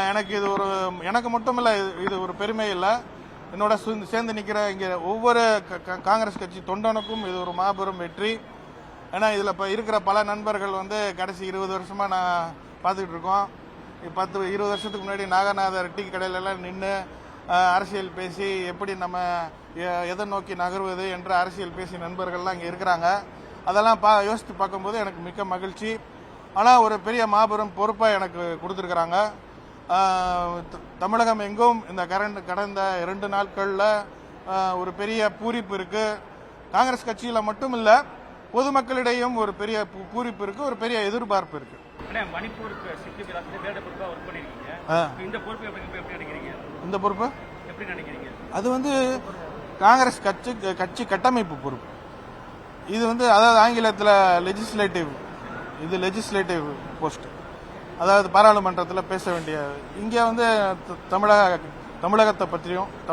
எனக்கு இது எனக்கு மட்டும் இல்லை, இது ஒரு பெருமை இல்லை. என்னோட சேர்ந்து நிற்கிற இங்கே ஒவ்வொரு காங்கிரஸ் கட்சி தொண்டனுக்கும் இது ஒரு மாபெரும் வெற்றி. ஏன்னா இதில் இப்போ இருக்கிற பல நண்பர்கள் கடைசி 20 வருஷமாக நான் பார்த்துக்கிட்டு இருக்கோம். 10-20 வருஷத்துக்கு முன்னாடி நாகநாதர் டீ கடையிலலாம் நின்று அரசியல் பேசி எப்படி நம்ம எதை நோக்கி நகர்வது என்று அரசியல் பேசி நண்பர்கள்லாம் இங்கே இருக்கிறாங்க. அதெல்லாம் யோசித்து பார்க்கும்போது எனக்கு மிக்க மகிழ்ச்சி. ஆனால் ஒரு பெரிய மாபெரும் பொறுப்பை எனக்கு கொடுத்துருக்குறாங்க. தமிழகம் எங்கும் இந்த கடந்த 2 நாட்களில் ஒரு பெரிய பூரிப்பு இருக்கு. காங்கிரஸ் கட்சியில் மட்டும் இல்லை, பொதுமக்களிடையும் ஒரு பெரிய பூரிப்பு இருக்கு, ஒரு பெரிய எதிர்பார்ப்பு இருக்கு. இந்த பொறுப்பு அது காங்கிரஸ் கட்சி கட்டமைப்பு பொறுப்பு. இது அதாவது ஆங்கிலத்தில் லெஜிஸ்லேட்டிவ், இது லெஜிஸ்லேட்டிவ் போஸ்ட், அதாவது பாராளுமன்றத்தில் பேச வேண்டிய. இங்கே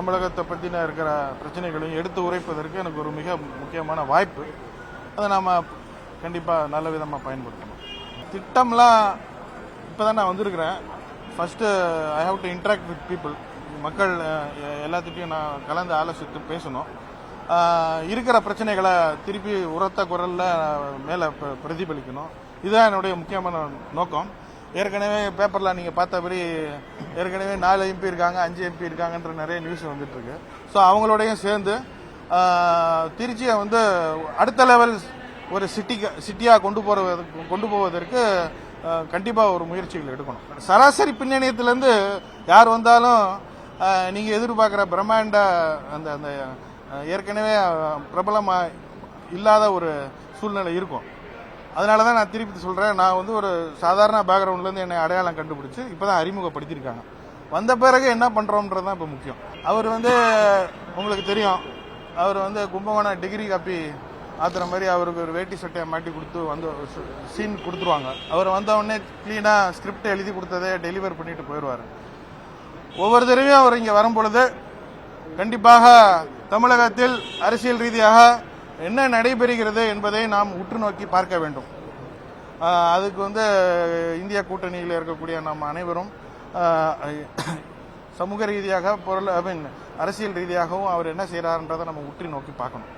தமிழகத்தை பற்றின இருக்கிற பிரச்சனைகளையும் எடுத்து உரைப்பதற்கு எனக்கு ஒரு மிக முக்கியமான வாய்ப்பு. அதை நாம் கண்டிப்பாக நல்ல விதமாக பயன்படுத்தணும். திட்டம்லாம் இப்போ தான் நான் வந்திருக்கிறேன். First I have to interact with people. மக்கள் எல்லாத்துட்டையும் நான் கலந்து ஆலோசித்து பேசணும். இருக்கிற பிரச்சனைகளை திருப்பி உரத்த குரலில் மேலே பிரதிபலிக்கணும். இதுதான் என்னுடைய முக்கியமான நோக்கம். ஏற்கனவே பேப்பரில் நீங்கள் பார்த்தபடி ஏற்கனவே 4 MP இருக்காங்க, 5 MP இருக்காங்கன்ற நிறைய நியூஸ் வந்துட்டு இருக்கு. ஸோ அவங்களோடையும் சேர்ந்து திருச்சியை அடுத்த லெவல் ஒரு சிட்டியாக கொண்டு போவதற்கு கண்டிப்பாக ஒரு முயற்சிகள் எடுக்கணும். சராசரி பின்னணியத்திலேருந்து யார் வந்தாலும் நீங்கள் எதிர்பார்க்குற பிரம்மாண்ட அந்த அந்த ஏற்கனவே பிரபலமாக இல்லாத ஒரு சூழ்நிலை இருக்கும். அதனால தான் நான் திருப்பி சொல்கிறேன், நான் ஒரு சாதாரண பேக்ரவுண்ட்லேருந்து என்னை அடையாளம் கண்டுபிடிச்சி இப்போ தான் அறிமுகப்படுத்தியிருக்காங்க. வந்த பிறகு என்ன பண்ணுறோன்றது தான் இப்போ முக்கியம். அவர் உங்களுக்கு தெரியும், அவர் கும்பகோணம் டிகிரி காப்பி ஆத்துற மாதிரி அவருக்கு ஒரு வேட்டி சட்டையை மாட்டி கொடுத்து சீன் கொடுத்துருவாங்க. அவர் வந்தவுடனே கிளீனாக ஸ்கிரிப்ட் எழுதி கொடுத்ததே டெலிவர் பண்ணிட்டு போயிடுவார். ஒவ்வொரு தடவையும் அவர் இங்கே வரும்பொழுது கண்டிப்பாக தமிழகத்தில் அரசியல் ரீதியாக என்ன நடைபெறுகிறது என்பதை நாம் உற்று நோக்கி பார்க்க வேண்டும். அதுக்கு இந்திய கூட்டணியில் இருக்கக்கூடிய நாம் அனைவரும் சமூக ரீதியாக அரசியல் ரீதியாகவும் அவர் என்ன செய்கிறார்ன்றதை நம்ம உற்று நோக்கி பார்க்கணும்.